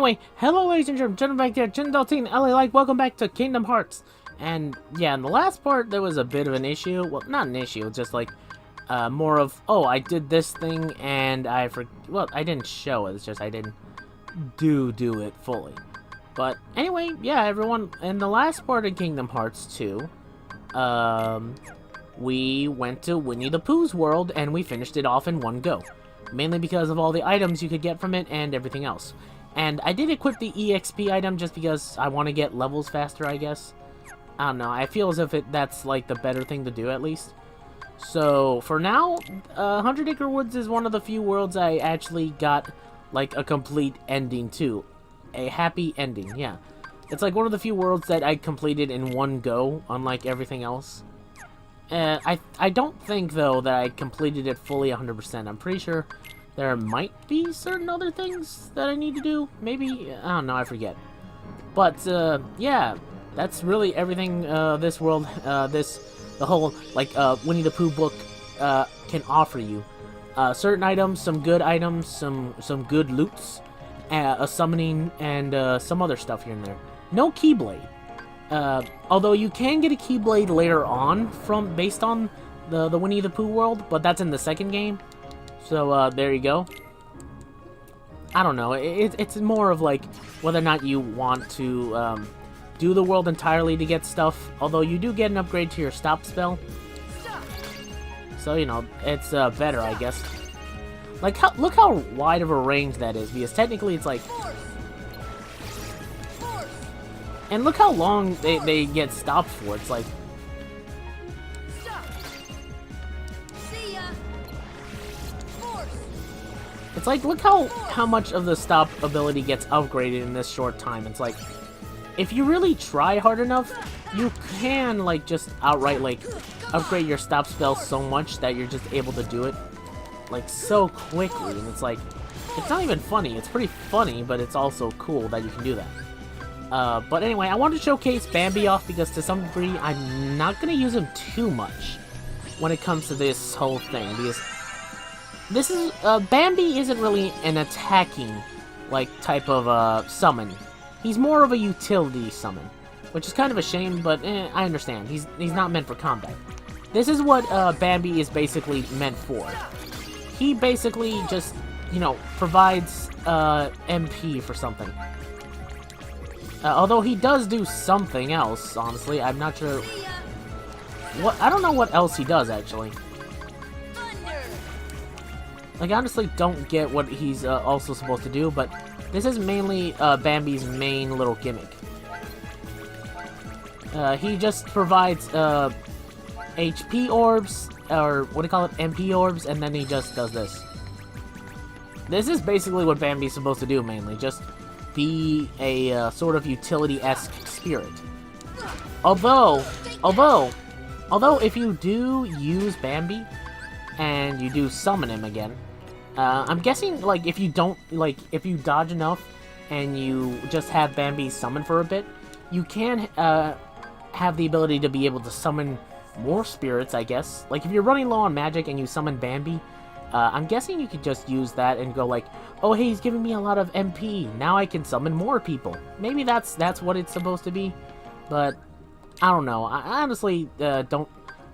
Anyway, hello ladies and gentlemen, back there, Jen13, LA like, welcome back to Kingdom Hearts. And yeah, in the last part, there was a bit of an issue. Well, not an issue, just like, more of, oh, I did this thing, and well, I didn't show it, it's just I didn't do it fully. But anyway, yeah, everyone, in the last part of Kingdom Hearts 2, we went to Winnie the Pooh's world, and we finished it off in one go. Mainly because of all the items you could get from it and everything else. And I did equip the EXP item just because I want to get levels faster, I guess. I don't know, I feel as if that's like the better thing to do at least. So, for now, 100 Acre Woods is one of the few worlds I actually got like a complete ending to. A happy ending, yeah. It's like one of the few worlds that I completed in one go, unlike everything else. I don't think, though, that I completed it fully 100%. I'm pretty sure there might be certain other things that I need to do. Maybe, I don't know, I forget. But, yeah, that's really everything this world, the whole, like, Winnie the Pooh book can offer you. Certain items, some good items, some good loots, a summoning, and some other stuff here and there. No Keyblade. Although you can get a Keyblade later on based on the Winnie the Pooh world, but that's in the second game. So, there you go. I don't know, it's more of like whether or not you want to do the world entirely to get stuff, although you do get an upgrade to your stop spell. So, you know, it's better, I guess. Like, look how wide of a range that is, because technically it's like... And look how long they get stopped for. It's like... It's like, look how much of the stop ability gets upgraded in this short time. It's like, if you really try hard enough, you can, like, just outright, like, upgrade your stop spell so much that you're just able to do it, like, so quickly. And it's like, it's not even funny. It's pretty funny, but it's also cool that you can do that. But anyway, I wanted to showcase Bambi off because to some degree, I'm not going to use him too much when it comes to this whole thing. Because this is, Bambi isn't really an attacking, like, type of, summon. He's more of a utility summon, which is kind of a shame, but I understand. He's not meant for combat. This is what, Bambi is basically meant for. He basically just, you know, provides, MP for something. Although he does do something else, honestly. I'm not sure... I don't know what else he does, actually. Like, I honestly don't get what he's also supposed to do, but this is mainly Bambi's main little gimmick. He just provides HP orbs, or what do you call it, MP orbs, and then he just does this. This is basically what Bambi's supposed to do, mainly. Just be a sort of utility-esque spirit. Although if you do use Bambi and you do summon him again, I'm guessing, like, if you dodge enough and you just have Bambi summon for a bit, you can have the ability to be able to summon more spirits, I guess. Like, if you're running low on magic and you summon Bambi, I'm guessing you could just use that and go like, oh hey, he's giving me a lot of MP, now I can summon more people. Maybe that's what it's supposed to be, but I don't know. I honestly don't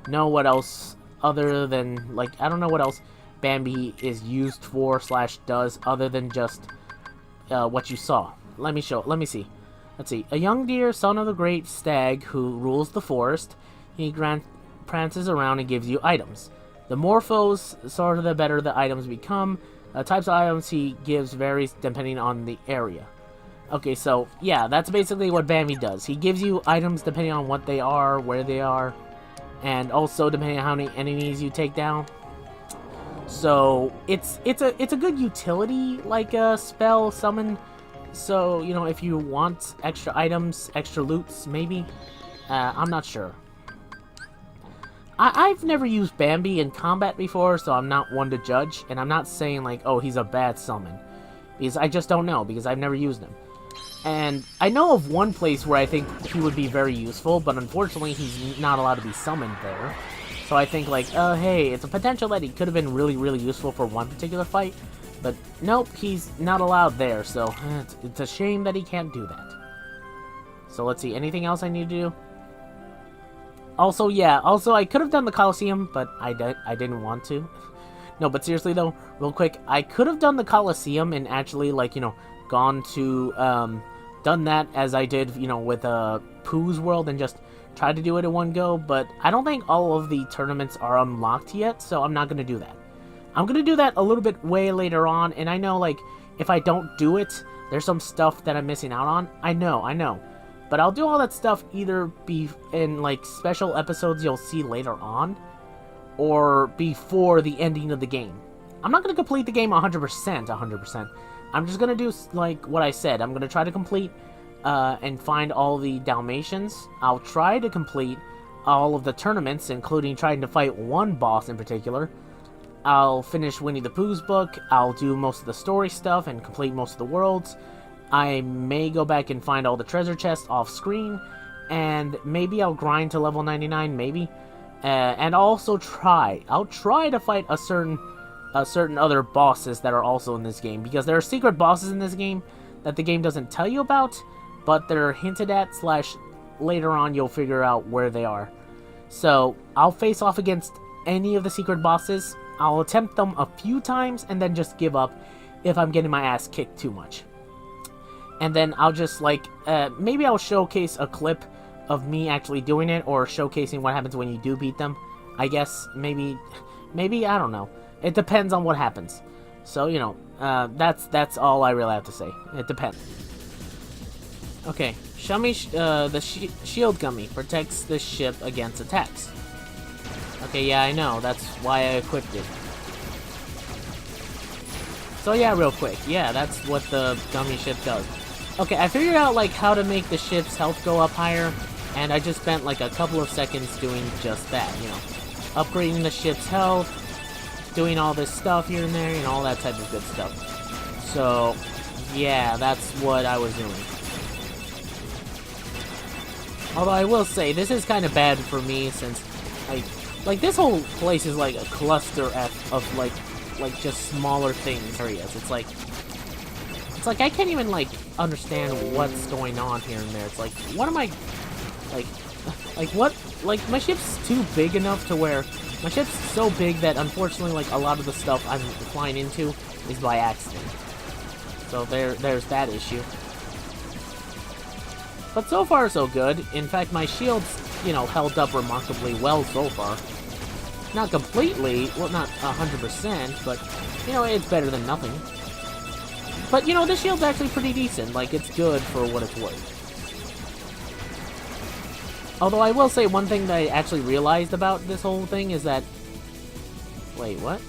know what else other than, like, I don't know what else Bambi is used for / does other than just what you saw. Let me see. Let's see. A young deer, son of the great stag who rules the forest, he prances around and gives you items. The more foes, sort of the better the items become. Types of items he gives varies depending on the area. Okay, so, yeah, that's basically what Bambi does. He gives you items depending on what they are, where they are, and also depending on how many enemies you take down. So, it's a good utility, like a spell summon. So, you know, if you want extra items, extra loots, maybe. I'm not sure. I've never used Bambi in combat before, so I'm not one to judge, and I'm not saying, like, oh, he's a bad summon, because I just don't know, because I've never used him. And I know of one place where I think he would be very useful, but unfortunately he's not allowed to be summoned there. So I think, like, hey, it's a potential that he could have been really, really useful for one particular fight, But nope, he's not allowed there, so it's a shame that he can't do that. So let's see, anything else I need to do? Also, yeah, I could have done the Colosseum, but I didn't want to. No, but seriously though, real quick, I could have done the Colosseum and actually, like, you know, gone to, done that as I did, you know, with, Pooh's World and just tried to do it in one go, but I don't think all of the tournaments are unlocked yet, so I'm not gonna do that. I'm gonna do that a little bit way later on, and I know, like, if I don't do it, there's some stuff that I'm missing out on. I know. But I'll do all that stuff either be in, like, special episodes you'll see later on, or before the ending of the game. I'm not gonna complete the game 100%. I'm just gonna do, like, what I said. I'm gonna try to complete, and find all the Dalmatians. I'll try to complete all of the tournaments, including trying to fight one boss in particular. I'll finish Winnie the Pooh's book. I'll do most of the story stuff and complete most of the worlds. I may go back and find all the treasure chests off screen, and maybe I'll grind to level 99, maybe. And I'll try to fight a certain other bosses that are also in this game, because there are secret bosses in this game that the game doesn't tell you about, but they're hinted at / later on you'll figure out where they are. So I'll face off against any of the secret bosses. I'll attempt them a few times and then just give up if I'm getting my ass kicked too much. And then I'll just, like, maybe I'll showcase a clip of me actually doing it, or showcasing what happens when you do beat them. I guess, maybe, I don't know. It depends on what happens. So, you know, that's all I really have to say. It depends. Okay, Shummy, the shield gummy protects the ship against attacks. Okay, yeah, I know. That's why I equipped it. So yeah, real quick. Yeah, that's what the gummy ship does. Okay, I figured out, like, how to make the ship's health go up higher, and I just spent, like, a couple of seconds doing just that, you know. Upgrading the ship's health, doing all this stuff here and there, and all that type of good stuff. So, yeah, that's what I was doing. Although I will say, this is kind of bad for me, since, like, this whole place is like a cluster of like just smaller things, areas. It's like I can't even, like, understand what's going on here and there. It's like, what am I, like what, like, my ship's too big enough to where, my ship's so big that, unfortunately, like, a lot of the stuff I'm flying into is by accident. So there's that issue. But so far, so good. In fact, my shield's, you know, held up remarkably well so far. Not completely, well, not 100%, but, you know, it's better than nothing. But, you know, this shield's actually pretty decent. Like, it's good for what it's worth. Although I will say one thing that I actually realized about this whole thing is that... Wait, what?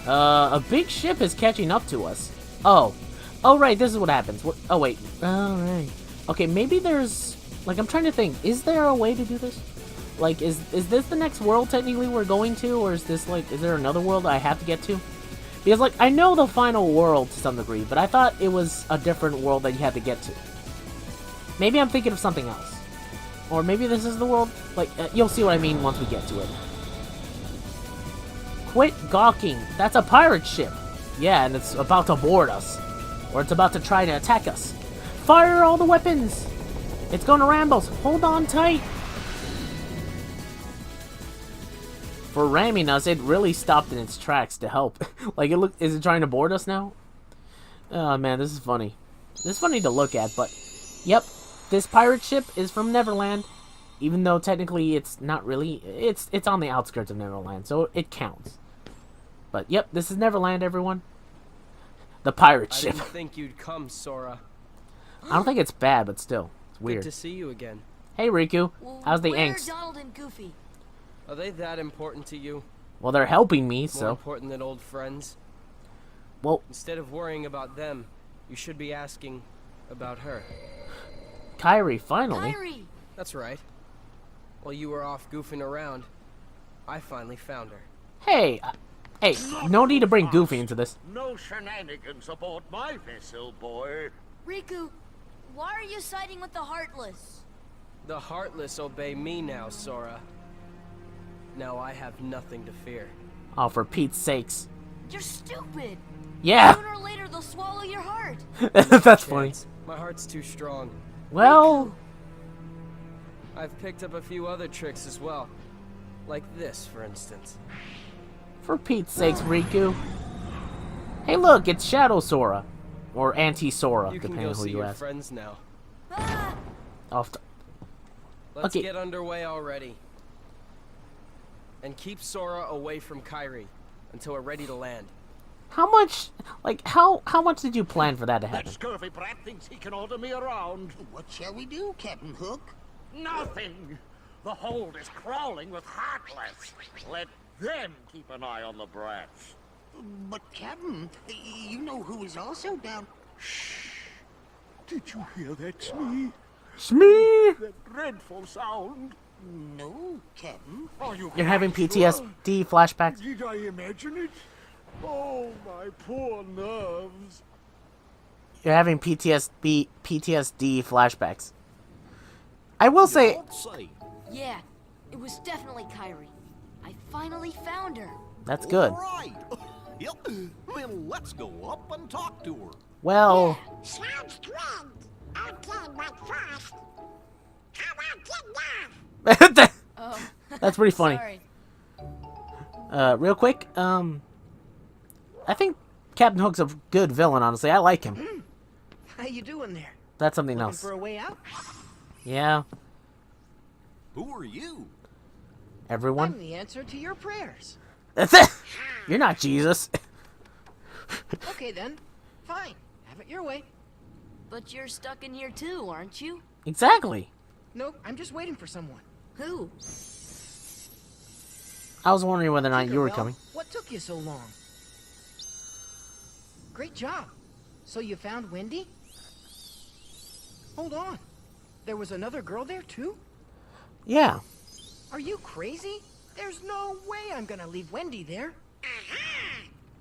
A big ship is catching up to us. Oh. Oh, right, this is what happens. Oh, wait. Oh, right. Okay, maybe there's... Like, I'm trying to think. Is there a way to do this? Like, is this the next world technically we're going to? Or is this, like, is there another world I have to get to? Because, like, I know the final world to some degree, but I thought it was a different world that you had to get to. Maybe I'm thinking of something else. Or maybe this is the world. Like, you'll see what I mean once we get to it. Quit gawking. That's a pirate ship. Yeah, and it's about to board us. Or it's about to try to attack us. Fire all the weapons! It's going to Rambo's. Hold on tight! For ramming us, it really stopped in its tracks to help. Like, is it trying to board us now? Oh man, this is funny. This is funny to look at, but... Yep, this pirate ship is from Neverland. Even though technically it's not really... It's on the outskirts of Neverland, so it counts. But yep, this is Neverland, everyone. The pirate ship. I didn't think you'd come, Sora. I don't think it's bad, but still, it's weird. Good to see you again. Hey, Riku. How's the Where's angst? Donald and Goofy? Are they that important to you? Well, they're helping me, so... More important than old friends? Well... Instead of worrying about them, you should be asking about her. Kairi, finally. Kairi! That's right. While you were off goofing around, I finally found her. Hey, hey, no need to bring Goofy into this. No shenanigans aboard my vessel, boy. Riku, why are you siding with the Heartless? The Heartless obey me now, Sora. Now I have nothing to fear. Oh, for Pete's sakes. You're stupid! Yeah! Sooner or later, they'll swallow your heart. That's funny. Chance. My heart's too strong. Well, I've picked up a few other tricks as well. Like this, for instance. for Pete's sakes, Riku. Hey look, it's Shadow Sora. Or Anti-Sora, You can depending go on who see you your ask. friends now. Ah, Let's Okay. get underway already. And keep Sora away from Kairi until we're ready to land. How much, like, how much did you plan for that to That happen? scurvy brat thinks he can order me around. What shall we do, Captain Hook? Nothing! The hold is crawling with Heartless. Let them keep an eye on the brats. But, Captain, you know who is also down... Did you hear that, Smee? Smee! That dreadful sound? No, Captain. Are you You're having sure? PTSD flashbacks? Did I imagine it? Oh, my poor nerves. You're having PTSD flashbacks. I will say, yeah, it was definitely Kyrie. I finally found her. that's good. Right. Yep. Then let's go up and talk to her. Well, Sounds good. Okay, but first, how about get off? Oh, that's pretty funny. sorry. Real quick, I think Captain Hook's a good villain, honestly. I like him. How you doing there? That's something Looking else. for a way out? Yeah, Who are you? everyone. I'm the answer to your prayers. That's it! You're not Jesus. Okay then. Fine. Have it your way. But you're stuck in here too, aren't you? Exactly. Nope, I'm just waiting for someone. Who? I was wondering whether or not you were Tinkerbell, coming. What took you so long? Great job. So you found Wendy? Hold on. There was another girl there too? Yeah. Are you crazy? There's no way I'm gonna leave Wendy there.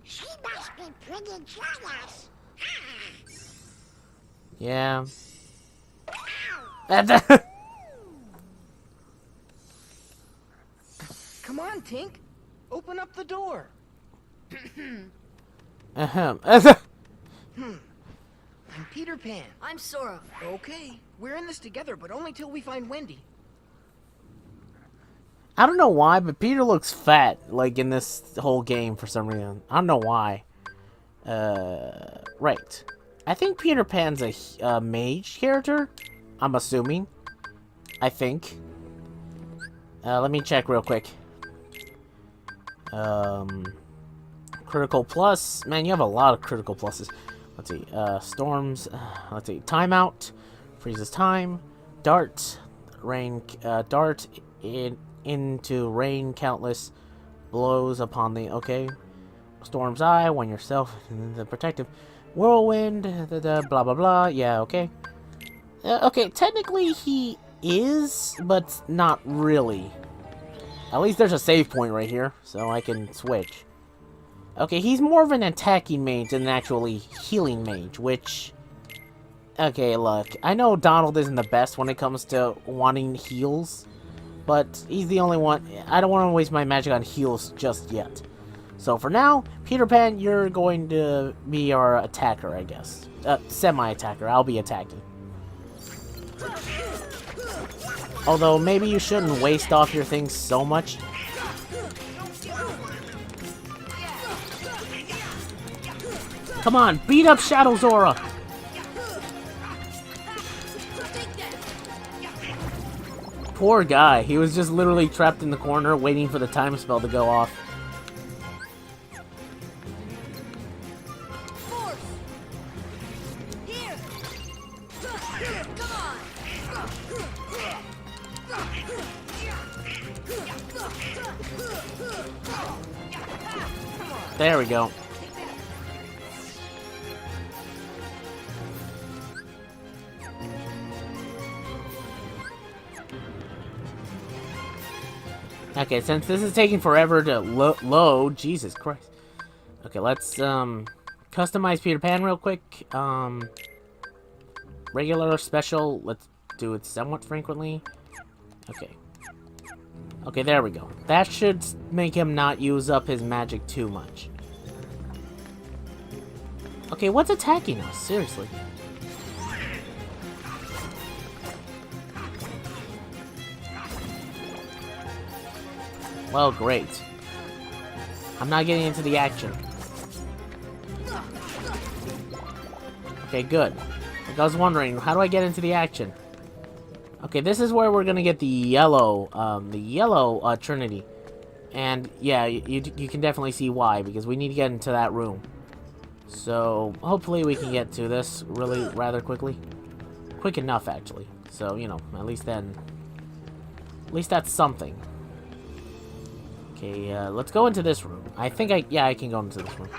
She must be pretty jealous. Yeah. Come on, Tink. Open up the door. Ahem. I'm Peter Pan. I'm Sora. Okay, we're in this together, but only till we find Wendy. I don't know why, but Peter looks fat, like, in this whole game for some reason. I don't know why. Right. I think Peter Pan's a mage character. I'm assuming. I think. Let me check real quick. Critical plus. Man, you have a lot of critical pluses. Let's see. Storms. Let's see. Timeout. Freezes time. Dart. Rain. Dart. Into rain. Countless blows upon the. Okay. Storm's eye. When yourself. The protective. Whirlwind. Blah blah blah. Yeah. Okay. Okay. Technically, he is, but not really. At least there's a save point right here, so I can switch. Okay, he's more of an attacking mage than an actually healing mage, which... Okay, look, I know Donald isn't the best when it comes to wanting heals, but he's the only one... I don't want to waste my magic on heals just yet. So for now, Peter Pan, you're going to be our attacker, I guess. Semi-attacker, I'll be attacking. Although, maybe you shouldn't waste off your things so much. Come on, beat up Shadow Zora! Poor guy, he was just literally trapped in the corner waiting for the time spell to go off. Force! Here! Come on! There we go. Okay, since this is taking forever to load, Jesus Christ. Okay, let's customize Peter Pan real quick. Regular, special, let's do it somewhat frequently. Okay. Okay, there we go. That should make him not use up his magic too much. Okay, what's attacking us? Seriously. Well, great. I'm not getting into the action. Okay, good. Like I was wondering, how do I get into the action? Okay, this is where we're gonna get the yellow Trinity. And yeah, you can definitely see why, because we need to get into that room. So hopefully we can get to this really rather quickly. Quick enough, actually. So, you know, at least that's something. Okay, let's go into this room. I think I can go into this room.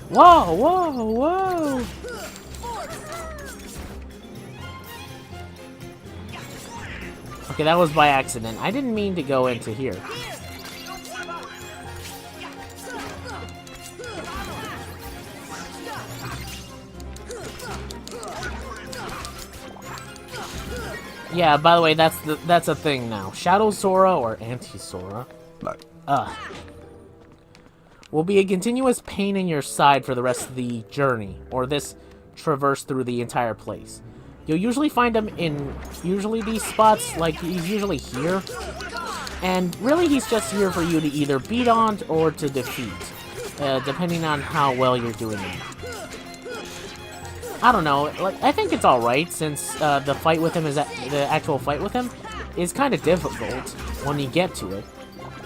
Whoa, whoa, whoa! Okay, that was by accident. I didn't mean to go into here. Yeah, by the way, that's a thing now. Shadow Sora or Anti-Sora will be a continuous pain in your side for the rest of the journey, or this traverse through the entire place. You'll usually find him in these spots, like he's usually here, and really he's just here for you to either beat on or to defeat, depending on how well you're doing it. I don't know, like I think it's alright, since the fight with him the actual fight with him is kind of difficult when you get to it.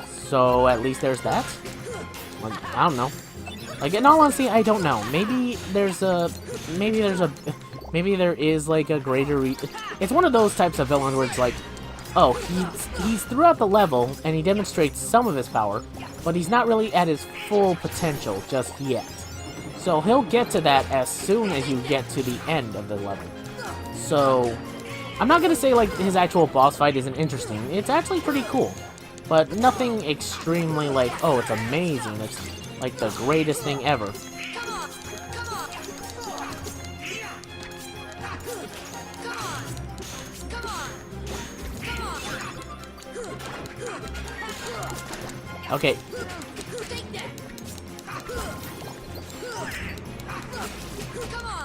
So at least there's that. Like, I don't know. Like, in all honesty, I don't know. Maybe there is like a greater it's one of those types of villains where it's like, oh, he's throughout the level and he demonstrates some of his power, but he's not really at his full potential just yet. So he'll get to that as soon as you get to the end of the level. So I'm not gonna say like his actual boss fight isn't interesting. It's actually pretty cool, but nothing extremely like, oh, it's amazing. It's like the greatest thing ever. Okay.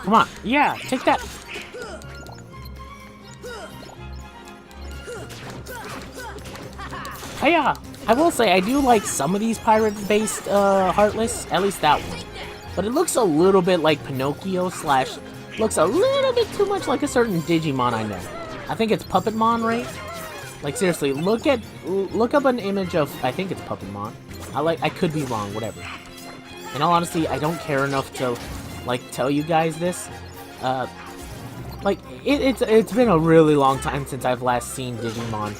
Come on. Yeah, take that. Hiya! I will say, I do like some of these pirate-based Heartless, at least that one. But it looks a little bit like Pinocchio / looks a little bit too much like a certain Digimon I know. I think it's Puppetmon, right? Like, seriously, look up an image of, I think it's Puppetmon. I could be wrong, whatever. In all honesty, I don't care enough to, like, tell you guys this. Like, it's been a really long time since I've last seen Digimon.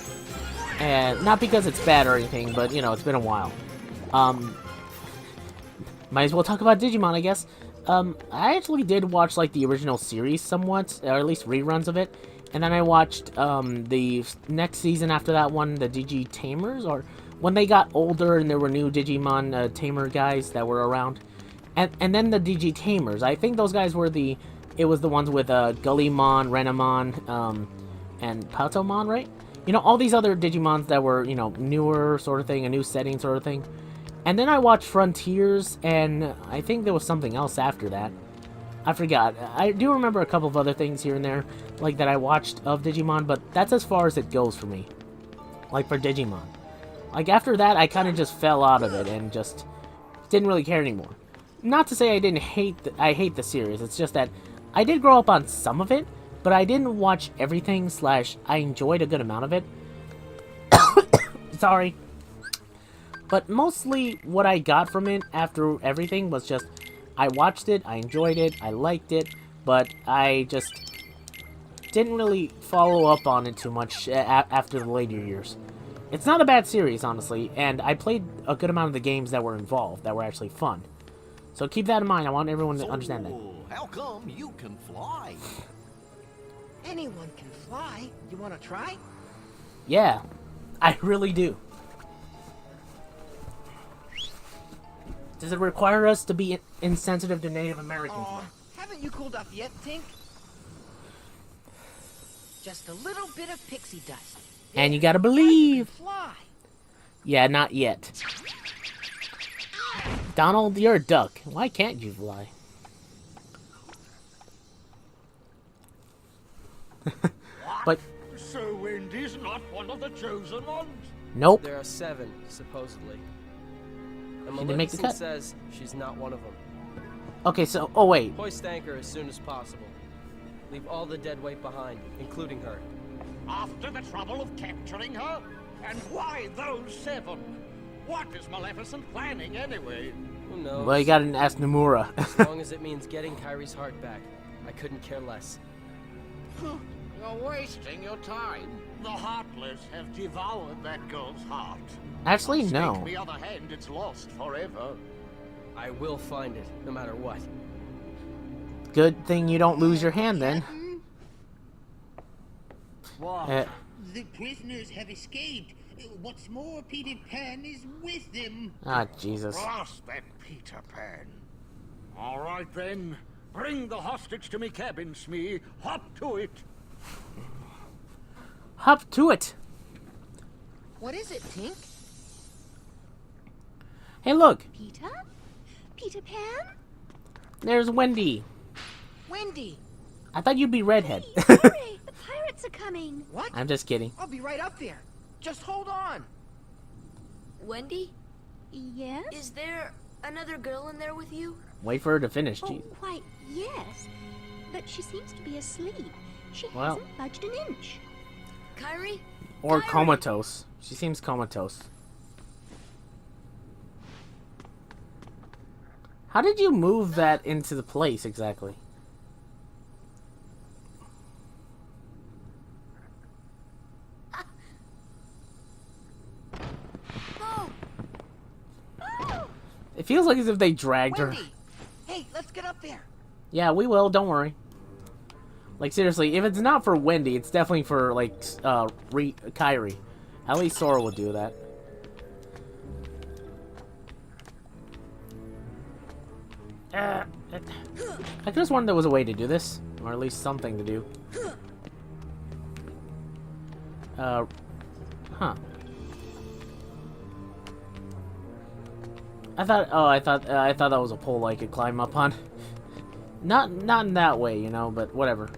And not because it's bad or anything, but, you know, it's been a while. Might as well talk about Digimon, I guess. I actually did watch, like, the original series somewhat, or at least reruns of it. And then I watched, the next season after that one, the Digi-Tamers, or when they got older and there were new Digimon, Tamer guys that were around. And then the Digi-Tamers. I think those guys were it was the ones with, Gullymon, Renamon, and Patomon, right? You know, all these other Digimons that were, you know, newer sort of thing, a new setting sort of thing. And then I watched Frontiers, and I think there was something else after that. I forgot. I do remember a couple of other things here and there, like, that I watched of Digimon, but that's as far as it goes for me. Like, for Digimon. Like, after that, I kind of just fell out of it, and just didn't really care anymore. Not to say I hate the series, it's just that I did grow up on some of it, but I didn't watch everything / I enjoyed a good amount of it. Sorry. But mostly what I got from it after everything was just, I watched it, I enjoyed it, I liked it, but I just didn't really follow up on it too much after the later years. It's not a bad series, honestly, and I played a good amount of the games that were involved, that were actually fun. So keep that in mind, I want everyone to understand that. How come you can fly? Anyone can fly. You want to try? Yeah, I really do. Does it require us to be insensitive to Native Americans? Aw, haven't you cooled off yet, Tink? Just a little bit of pixie dust. And you gotta believe. Fly. Yeah, not yet. Donald, you're a duck. Why can't you fly? But So Wendy's not one of the chosen ones? nope. There are 7, supposedly. And She didn't make the Maleficent cut. says she's not one of them. Okay, so oh wait, Hoist anchor as soon as possible. Leave all the dead weight behind, including her. After the trouble of capturing her? And why those 7? What is Maleficent planning anyway? Who knows? well you gotta ask Nomura. As long as it means getting Kyrie's heart back, I couldn't care less. You're wasting your time. The Heartless have devoured that girl's heart. Actually, Take no. the other hand, it's lost forever. I will find it, no matter what. Good thing you don't lose your hand then. What? The prisoners have escaped. What's more, Peter Pan is with them. Ah, Jesus. Blast that Peter Pan. All right then. Bring the hostage to me cabin, Smee. Hop to it. Hop to it. What is it, Tink? Hey, look. Peter? Peter Pan? There's Wendy. Wendy! I thought you'd be redhead. Hurry! The pirates are coming! What? I'm just kidding. I'll be right up there. Just hold on. Wendy, Yes? is there another girl in there with you? Wait for her to finish, Oh, geez. why, yes. But she seems to be asleep. She Well. hasn't budged an inch. Kyrie? Or Kyrie! comatose. She seems comatose. How did you move that into the place exactly? Oh, It feels like as if they dragged her. Wendy! Hey, let's get up there. Yeah, we will. Don't worry. Like, seriously, if it's not for Wendy, it's definitely for, like, Kyrie. At least Sora would do that. I just wondered there was a way to do this. Or at least something to do. Huh. I thought that was a pole I could climb up on. Not in that way, you know, but whatever.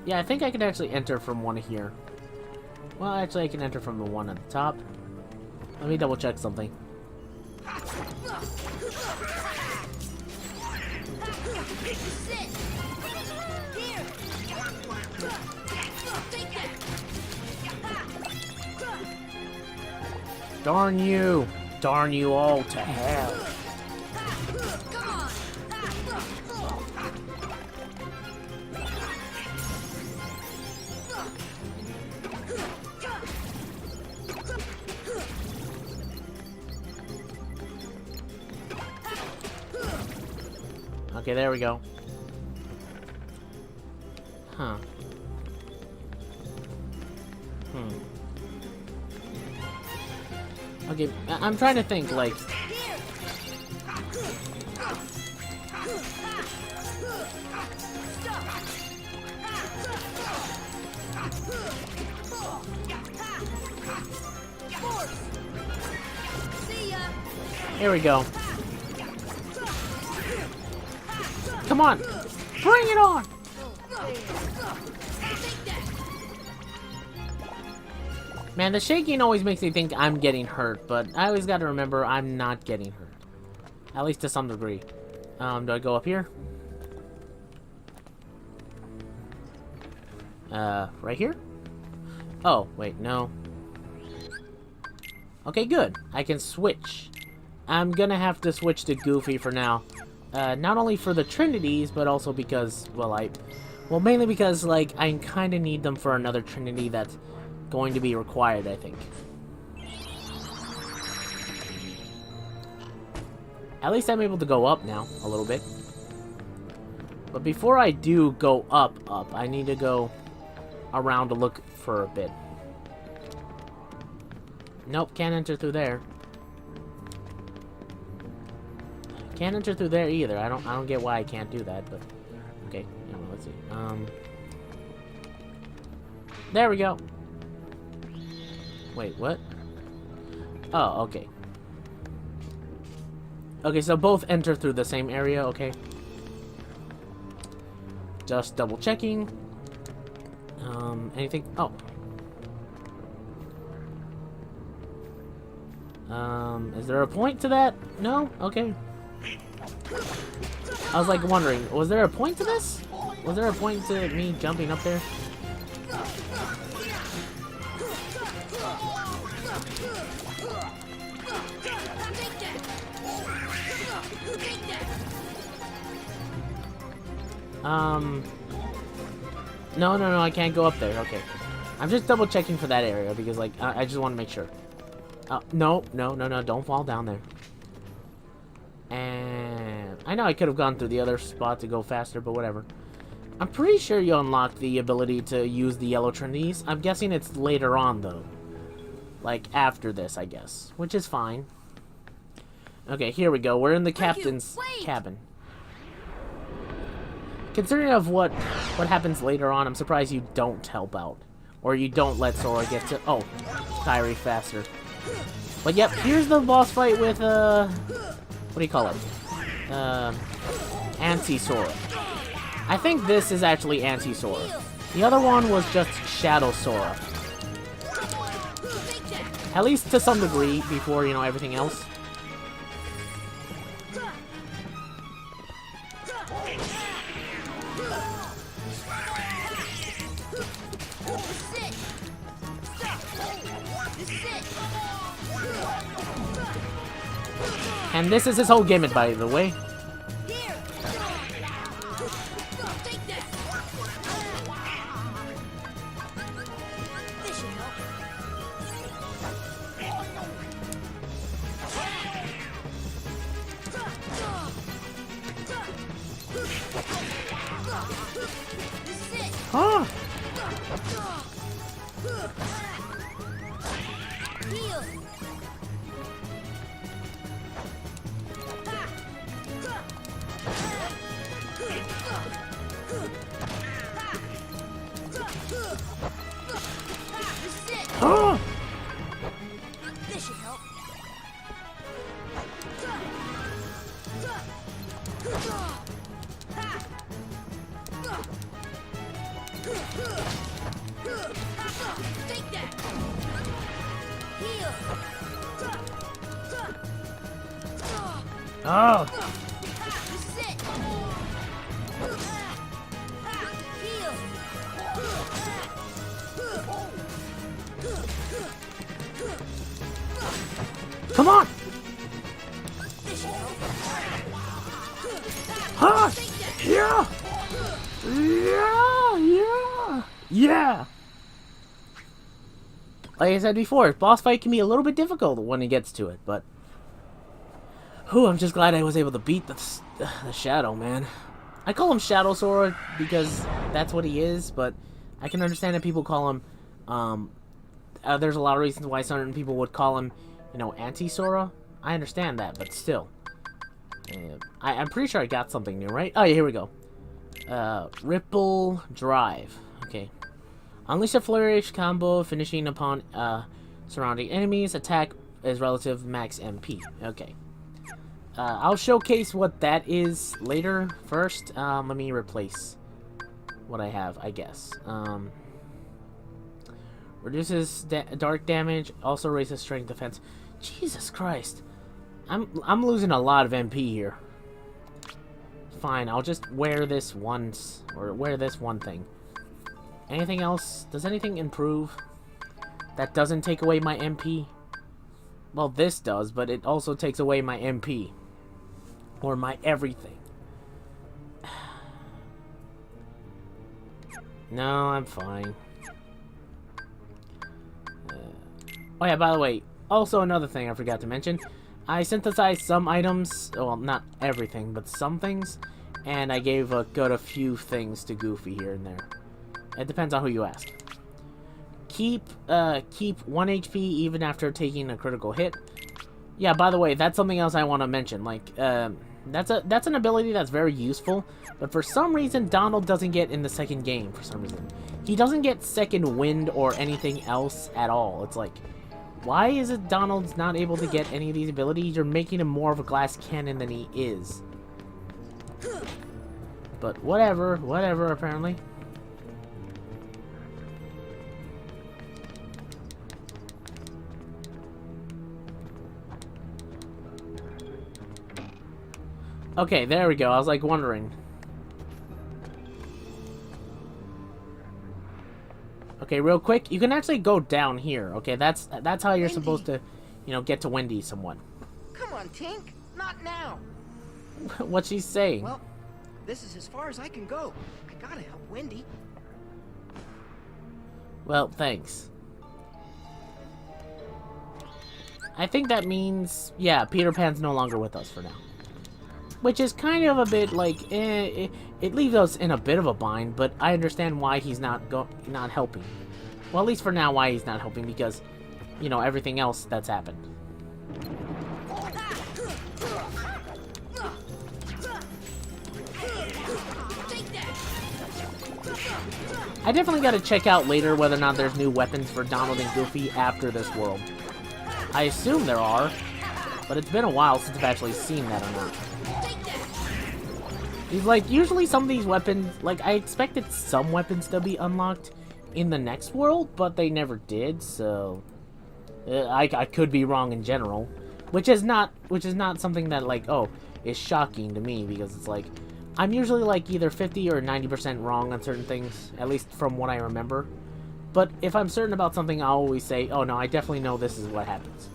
Yeah, I think I could actually enter from one here. Well, actually, I can enter from the one at the top. Let me double check something. sit! Here! Take that! Darn you! Darn you all to hell! Come on! Okay, there we go. Huh. Okay, I'm trying to think, like... See ya! Here we go. Come on! Bring it on! Man, the shaking always makes me think I'm getting hurt, but I always gotta remember I'm not getting hurt. At least to some degree. Do I go up here? Right here? Oh, wait, no. Okay, good. I can switch. I'm gonna have to switch to Goofy for now. Not only for the Trinities, but also because, well, mainly because, like, I kinda need them for another Trinity that's going to be required, I think. At least I'm able to go up now, a little bit. But before I do go up, I need to go around to look for a bit. Nope, can't enter through there. Can't enter through there either. I don't get why I can't do that, but okay. Yeah, well, let's see. There we go. Wait, what? Oh, okay. Okay, so both enter through the same area, okay. Just double checking. Anything? Oh. Is there a point to that? No? Okay. I was like wondering, was there a point to this? Was there a point to me jumping up there? No, I can't go up there. Okay. I'm just double checking for that area because, like, I just want to make sure. No, don't fall down there. And I know I could have gone through the other spot to go faster, but whatever. I'm pretty sure you unlock the ability to use the yellow trinities. I'm guessing it's later on, though. Like, after this, I guess. Which is fine. Okay, here we go. We're in the captain's cabin. Considering of what happens later on, I'm surprised you don't help out. Or you don't let Sora get to... Oh, Kairi faster. But yep, here's the boss fight with, what do you call it? Anti-Sora. I think this is actually Anti-Sora. The other one was just Shadow Sora. At least to some degree, before, you know, everything else. And this is his whole gimmick, by the way. Ah! Oh! This should help. Take that. Heal. Oh! This is it. Heal. Come on! This should help. Ah! Yeah! Yeah! Yeah! Like I said before, boss fight can be a little bit difficult when he gets to it, but... Whew, I'm just glad I was able to beat the Shadow, man. I call him Shadow Sora because that's what he is, but I can understand that people call him, there's a lot of reasons why certain people would call him, you know, Anti-Sora. I understand that, but still. I'm pretty sure I got something new, right? Oh, yeah, here we go. Ripple Drive. Okay. Unleash a flourish combo, finishing upon surrounding enemies. Attack is relative max MP. Okay. I'll showcase what that is later. First, let me replace what I have, I guess. Reduces dark damage, also raises strength defense. Jesus Christ. I'm losing a lot of MP here. Fine, I'll just wear this once, or wear this one thing. Anything else? Does anything improve? That doesn't take away my MP? Well, this does, but it also takes away my MP. Or my everything. No, I'm fine. Oh yeah, by the way, also another thing I forgot to mention. I synthesized some items, well, not everything, but some things, and I gave a few things to Goofy here and there. It depends on who you ask. Keep 1 HP even after taking a critical hit. Yeah, by the way, that's something else I want to mention. Like, that's an ability that's very useful, but for some reason Donald doesn't get in the second game. For some reason, he doesn't get second wind or anything else at all. It's like, why is it Donald's not able to get any of these abilities? You're making him more of a glass cannon than he is. But whatever, apparently. Okay, there we go. I was like wondering. Okay, real quick, you can actually go down here. Okay, that's how you're supposed to, you know, get to Wendy somewhat. Come on, Tink. Not now. What's she saying? Well, this is as far as I can go. I gotta help Wendy. Well, thanks. I think that means, yeah, Peter Pan's no longer with us for now. Which is kind of a bit like, it leaves us in a bit of a bind, but I understand why he's not helping. Well, at least for now, why he's not helping, because, you know, everything else that's happened. I definitely gotta check out later whether or not there's new weapons for Donald and Goofy after this world. I assume there are, but it's been a while since I've actually seen that or not. He's like, usually some of these weapons, like, I expected some weapons to be unlocked in the next world, but they never did, so I could be wrong in general, which is not something that, like, oh, is shocking to me, because it's like, I'm usually like either 50 or 90% wrong on certain things, at least from what I remember. But if I'm certain about something, I'll always say, oh no, I definitely know this is what happens.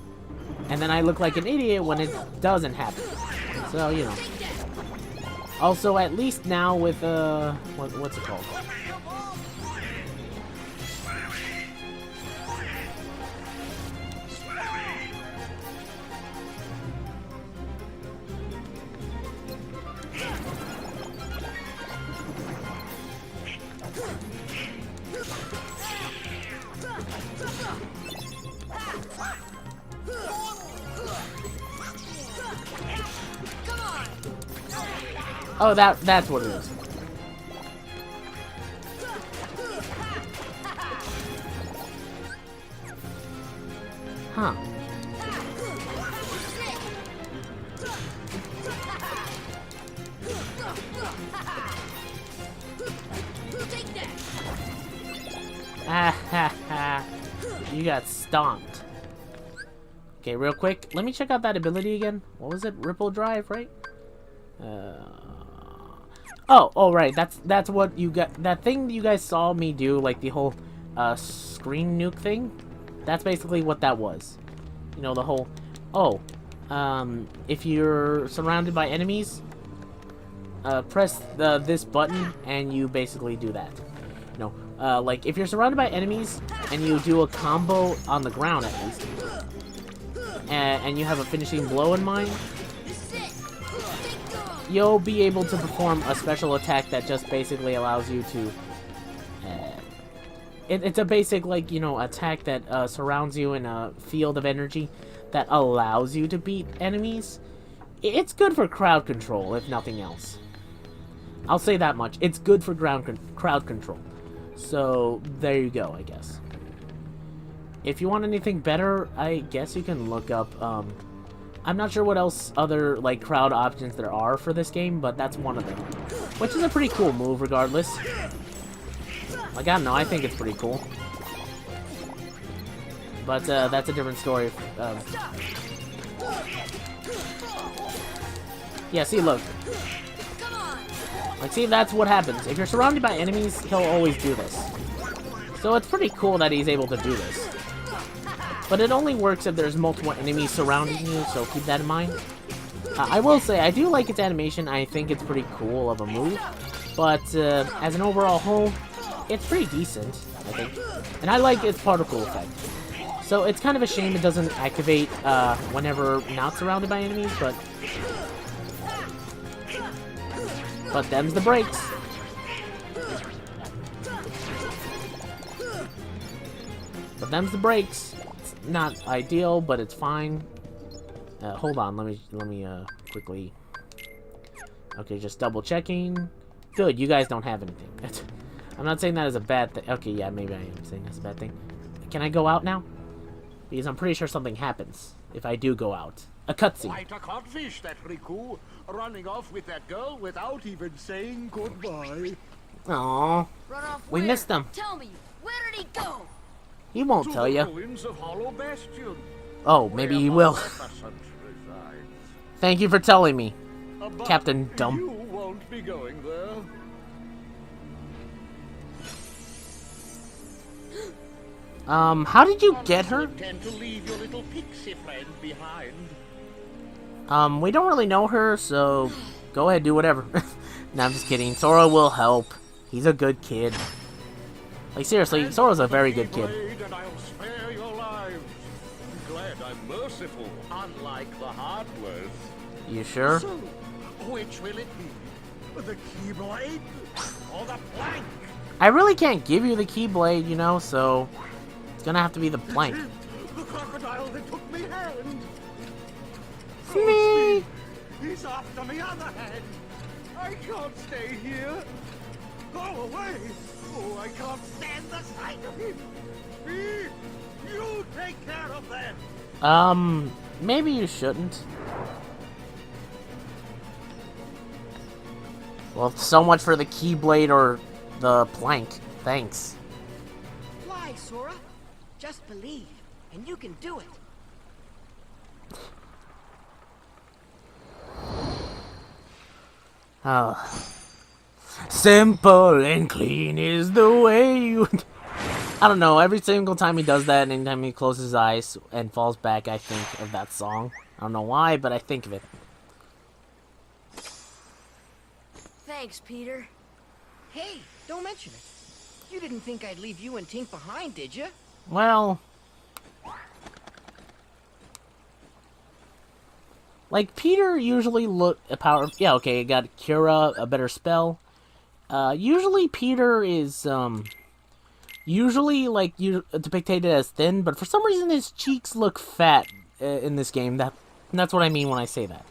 And then I look like an idiot when it doesn't happen. So, you know. Also, at least now with, what's it called? Oh, that's what it is. Huh. Ah ha ha. You got stomped. Okay, real quick, let me check out that ability again. What was it? Ripple Drive, right? Oh, right. That's what you got. That thing you guys saw me do, like the whole screen nuke thing. That's basically what that was. You know, the whole. Oh, if you're surrounded by enemies, press this button and you basically do that. You know, like if you're surrounded by enemies and you do a combo on the ground at least, and you have a finishing blow in mind, you'll be able to perform a special attack that just basically allows you to... it's a basic, like, you know, attack that surrounds you in a field of energy that allows you to beat enemies. It's good for crowd control, if nothing else. I'll say that much. It's good for crowd control. So, there you go, I guess. If you want anything better, I guess you can look up... I'm not sure what else other, like, crowd options there are for this game, but that's one of them. Which is a pretty cool move, regardless. Like, I don't know, I think it's pretty cool. But, that's a different story. Yeah, see, look. Like, see, that's what happens. If you're surrounded by enemies, he'll always do this. So it's pretty cool that he's able to do this. But it only works if there's multiple enemies surrounding you, so keep that in mind. I will say, I do like its animation. I think it's pretty cool of a move. But as an overall whole, it's pretty decent, I think. And I like its particle effect. So it's kind of a shame it doesn't activate whenever not surrounded by enemies, but them's the breaks. But them's the breaks. It's not ideal, but it's fine. Hold on, let me quickly. Okay, just double checking. Good, you guys don't have anything. I'm not saying that as a bad thing. Okay, yeah, maybe I am saying that's a bad thing. Can I go out now? Because I'm pretty sure something happens if I do go out. A cutscene. Quite a codfish, that Riku. Running off with that girl without even saying goodbye. Aww. Run off We where? missed them. Tell me, where did he go? He won't To tell the you. ruins of Hollow Bastion. Oh, maybe he where will. Maleficent resides. Thank you for telling me, But Captain Dumb. You won't be going there. How did you get her? You intend to leave your little pixie friend behind. We don't really know her, so go ahead, do whatever. No, I'm just kidding. Sora will help. He's a good kid. Like, seriously, Sora's a very good kid. And I'll spare your lives. I'm glad I'm merciful, unlike the Heartless. You sure? So, which will it be? The Keyblade or the plank? I really can't give you the Keyblade, you know, so it's gonna have to be the plank. The crocodile that took me hand. Me. He's after me other hand. I can't stay here. Go away. Oh, I can't stand the sight of him. Me, you take care of them. Maybe you shouldn't. Well, so much for the Keyblade or the plank. Thanks. Fly, Sora. Just believe, and you can do it. Oh. Simple and clean is the way you... I don't know, every single time he does that, and anytime he closes his eyes and falls back, I think of that song. I don't know why, but I think of it. Thanks, Peter. Hey, don't mention it. You didn't think I'd leave you and Tink behind, did you? Well... Like, Peter usually look a power... Yeah, okay, I got Cura, a better spell. Usually Peter is, usually, like, depicted as thin, but for some reason his cheeks look fat in this game. That's what I mean when I say that.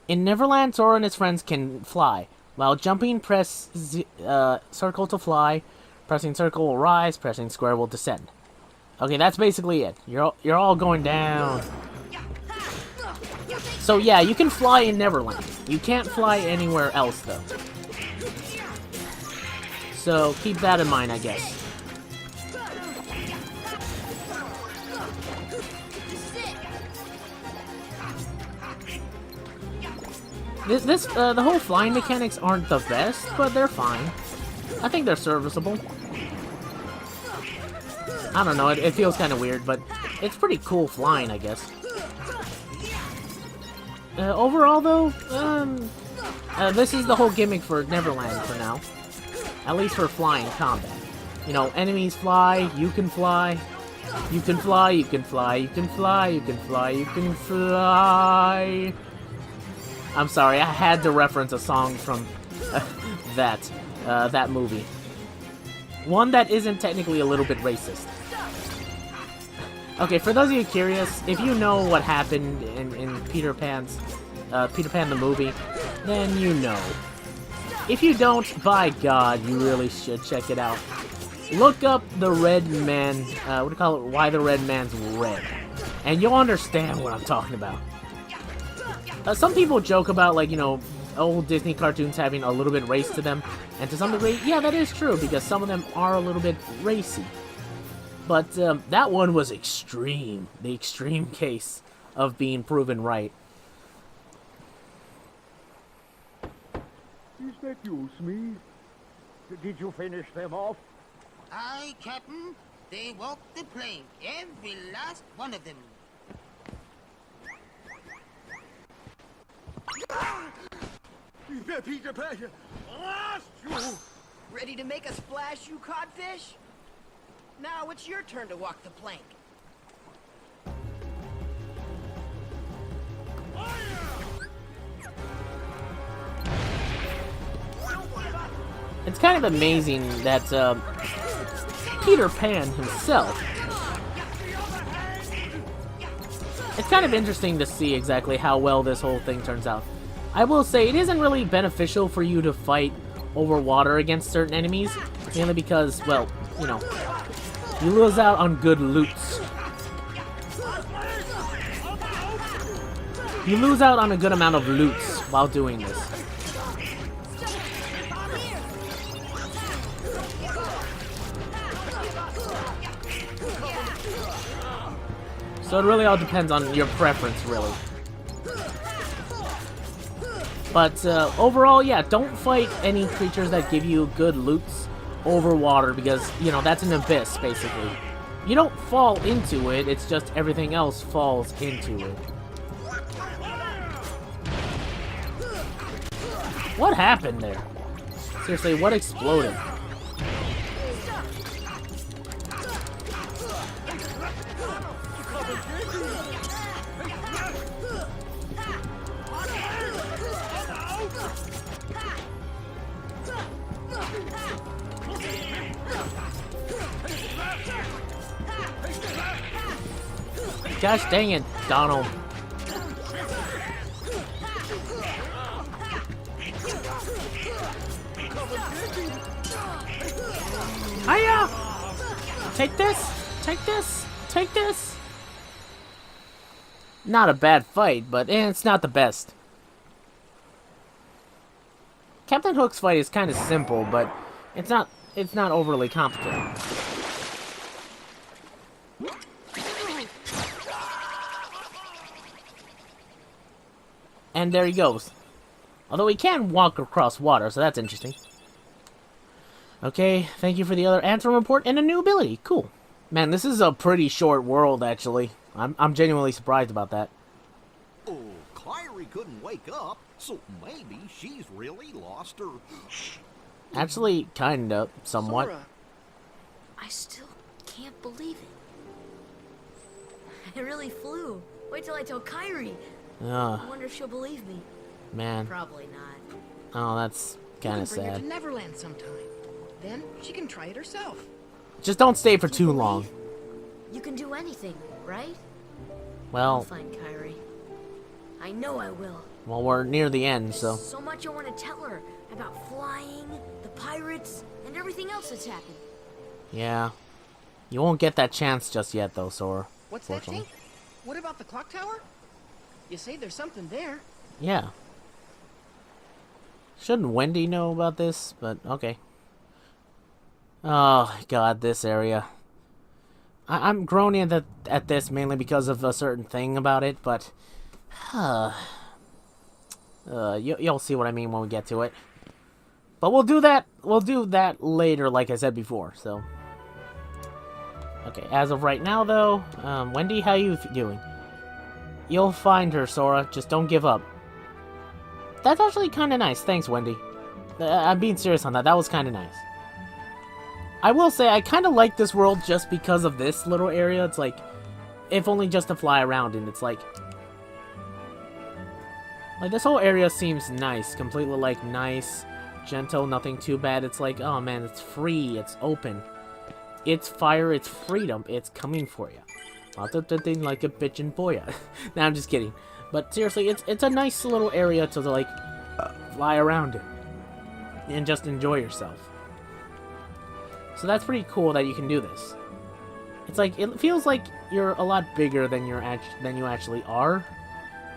In Neverland, Sora and his friends can fly. While jumping, press circle to fly. Pressing circle will rise, pressing square will descend. Okay, that's basically it. You're all going down. So yeah, you can fly in Neverland. You can't fly anywhere else, though. So keep that in mind, I guess. The whole flying mechanics aren't the best, but they're fine. I think they're serviceable. I don't know, it feels kind of weird, but it's pretty cool flying, I guess. Overall, though, this is the whole gimmick for Neverland for now. At least for flying combat. You know, enemies fly, you can fly. You can fly, you can fly, you can fly, you can fly, you can fly. I'm sorry, I had to reference a song from that movie. One that isn't technically a little bit racist. Okay, for those of you curious, if you know what happened in Peter Pan the movie, then you know. If you don't, by God, you really should check it out. Look up the Red Man, what do you call it? Why the Red Man's Red. And you'll understand what I'm talking about. Some people joke about, like, you know, old Disney cartoons having a little bit race to them. And to some degree, yeah, that is true, because some of them are a little bit racy. But that one was extreme. The extreme case of being proven right. Is that you, Smee? Did you finish them off? Aye, Captain. They walked the plank, every last one of them. Peter Pan, lost you! Ready to make a splash, you codfish? Now it's your turn to walk the plank. It's kind of amazing that Peter Pan himself... It's kind of interesting to see exactly how well this whole thing turns out. I will say, it isn't really beneficial for you to fight over water against certain enemies, mainly because, well, you know, you lose out on good loots. You lose out on a good amount of loots while doing this. So it really all depends on your preference, really. But overall, yeah, don't fight any creatures that give you good loots over water because, you know, that's an abyss, basically. You don't fall into it, it's just everything else falls into it. What happened there? Seriously, what exploded? Gosh dang it, Donald. Hiya! Take this! Take this! Take this! Not a bad fight, but it's not the best. Captain Hook's fight is kind of simple, but it's not overly complicated. And there he goes. Although he can walk across water, so that's interesting. Okay, thank you for the other answer report and a new ability. Cool. Man, this is a pretty short world, actually. I'm genuinely surprised about that. Oh, Kyrie couldn't wake up, so maybe she's really lost her... Actually, kinda, somewhat. Sora. I still can't believe it. I really flew. Wait till I tell Kyrie. I wonder if she'll believe me. Man. Probably not. Oh, that's kind of Bring her sad. to Neverland sometime. Then she can try it herself. Just don't stay for too long. You can do anything, right? I'll Well, find Kyrie. I know I will. well, we're near the end, so... So much I want to tell her about flying, the pirates, and everything else that's happened. Yeah. You won't get that chance just yet, though, Sora. What's that thing? What about the clock tower? You say there's something there. Yeah. Shouldn't Wendy know about this? But, okay. Oh, God, this area. I'm groaning at this mainly because of a certain thing about it, but... you'll see what I mean when we get to it. But we'll do that later, like I said before, so... Okay, as of right now, though, Wendy, how you doing? You'll find her, Sora. Just don't give up. That's actually kind of nice. Thanks, Wendy. I'm being serious on that. That was kind of nice. I will say, I kind of like this world just because of this little area. It's like, if only just to fly around, and it's like... Like, this whole area seems nice. Completely, like, nice, gentle, nothing too bad. It's like, oh man, it's free, it's open. It's fire, it's freedom, it's coming for you. Not the thing like a bitchin' boy. Nah, I'm just kidding. But seriously, it's a nice little area to like fly around in and just enjoy yourself. So that's pretty cool that you can do this. It's like it feels like you're a lot bigger than you actually are,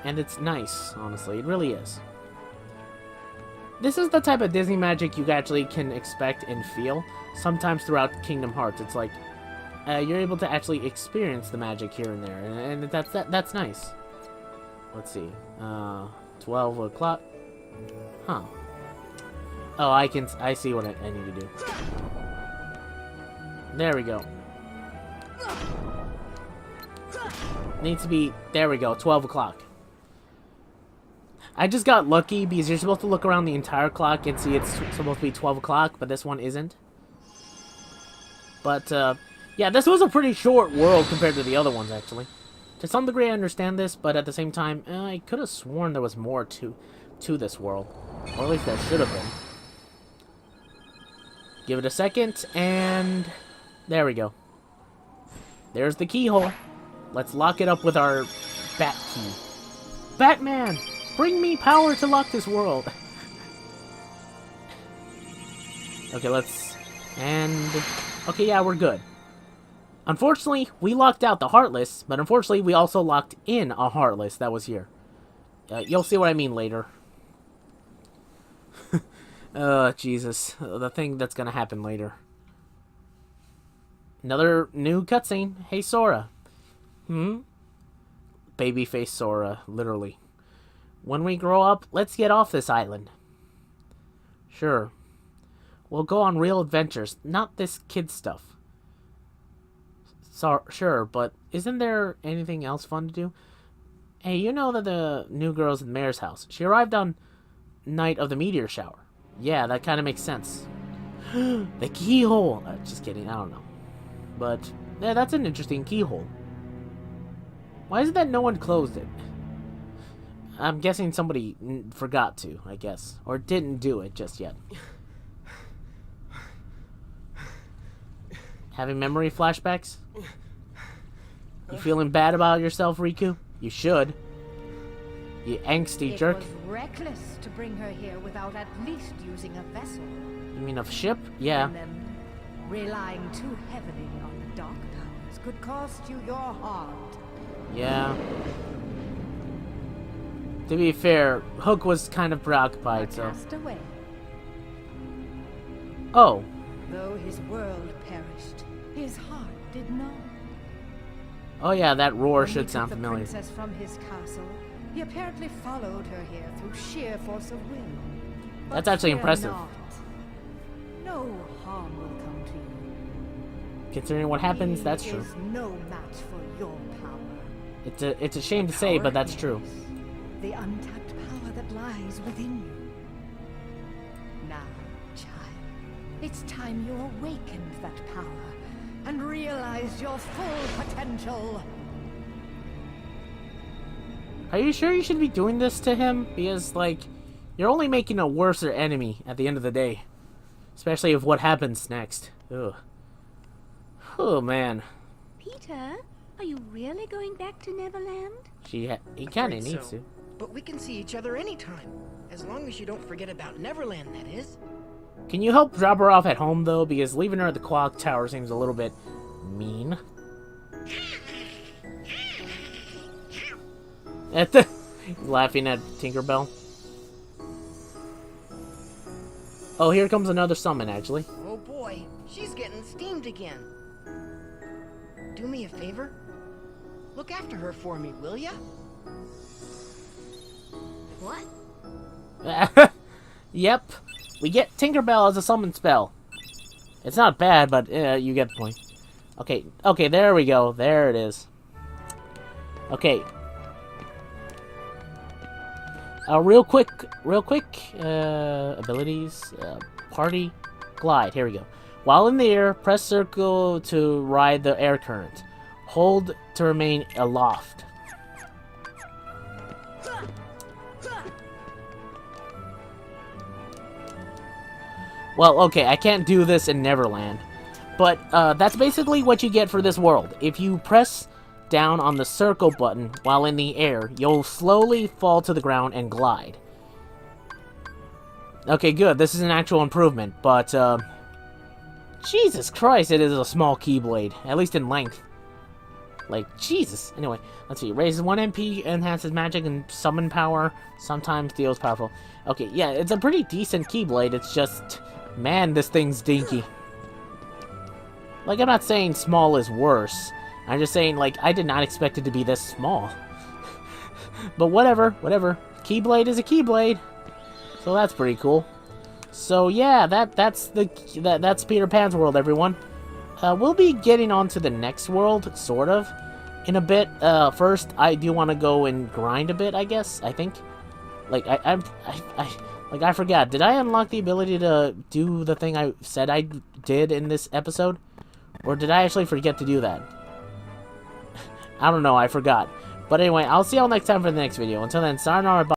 and it's nice. Honestly, it really is. This is the type of Disney magic you actually can expect and feel sometimes throughout Kingdom Hearts. It's like you're able to actually experience the magic here and there, and that's nice. Let's see, 12 o'clock. Huh? Oh, I see what I need to do. There we go. Needs to be, there we go, 12 o'clock. I just got lucky because you're supposed to look around the entire clock and see it's supposed to be 12 o'clock, but this one isn't. But, yeah, this was a pretty short world compared to the other ones, actually. To some degree, I understand this, but at the same time, I could have sworn there was more to this world. Or at least there should have been. Give it a second, and... there we go. There's the keyhole. Let's lock it up with our bat key. Batman! Bring me power to lock this world! Okay, let's... and... okay, yeah, we're good. Unfortunately, we locked out the Heartless, but unfortunately, we also locked in a Heartless that was here. You'll see what I mean later. Jesus. The thing that's gonna happen later. Another new cutscene. Hey, Sora. Babyface Sora, literally. When we grow up, let's get off this island. Sure. We'll go on real adventures, not this kid stuff. Sure, but isn't there anything else fun to do? Hey, you know that the new girl's in the mayor's house. She arrived on night of the meteor shower. Yeah, that kind of makes sense. The keyhole! Just kidding, I don't know. But, yeah, that's an interesting keyhole. Why is it that no one closed it? I'm guessing somebody forgot to, I guess. Or didn't do it just yet. Having memory flashbacks? You feeling bad about yourself, Riku? You should. You angsty jerk. It was reckless to bring her here without at least using a vessel. You mean a ship? Yeah. Remember, relying too heavily on the dark powers could cost you your heart. Yeah. To be fair, Hook was kind of preoccupied, so... Passed away. Oh. Though his world perished, his heart did not. Oh yeah, that roar When should he sound took familiar. the princess from his castle, he apparently followed her here through sheer force of will. But That's actually fear impressive. not. No harm will come to you. Considering what happens, that's He true. is no match for your power. It's a shame to say, but that's true. The untapped power that lies within you. Now, child, it's time you awakened that power and realized your full potential. Are you sure you should be doing this to him? Because, like, you're only making a worser enemy at the end of the day. Especially if what happens next. Ugh. Oh, man. Peter, are you really going back to Neverland? He kind of Afraid needs so. to. But we can see each other anytime. As long as you don't forget about Neverland, that is. Can you help drop her off at home, though? Because leaving her at the clock tower seems a little bit mean. Laughing at Tinkerbell. Oh, here comes another summon, actually. Oh boy, she's getting steamed again. Do me a favor? Look after her for me, will ya? What? Yep. We get Tinkerbell as a summon spell. It's not bad, but you get the point. Okay, there we go. There it is. Okay. Real quick, abilities, party, glide, here we go. While in the air, press circle to ride the air current. Hold to remain aloft. Well, okay, I can't do this in Neverland. But, that's basically what you get for this world. If you press down on the circle button while in the air, you'll slowly fall to the ground and glide. Okay, good. This is an actual improvement, but, Jesus Christ, it is a small Keyblade. At least in length. Like, Jesus. Anyway, let's see. Raises 1 MP, enhances magic and summon power. Sometimes deals powerful. Okay, yeah, it's a pretty decent Keyblade. It's just... Man, this thing's dinky. Like, I'm not saying small is worse. I'm just saying, like, I did not expect it to be this small. But whatever. Keyblade is a Keyblade. So that's pretty cool. So yeah, that's Peter Pan's world, everyone. We'll be getting on to the next world, sort of, in a bit. First, I do want to go and grind a bit, I guess. I think. Like, I forgot. Did I unlock the ability to do the thing I said I did in this episode? Or did I actually forget to do that? I don't know, I forgot. But anyway, I'll see y'all next time for the next video. Until then, sayonara, bye.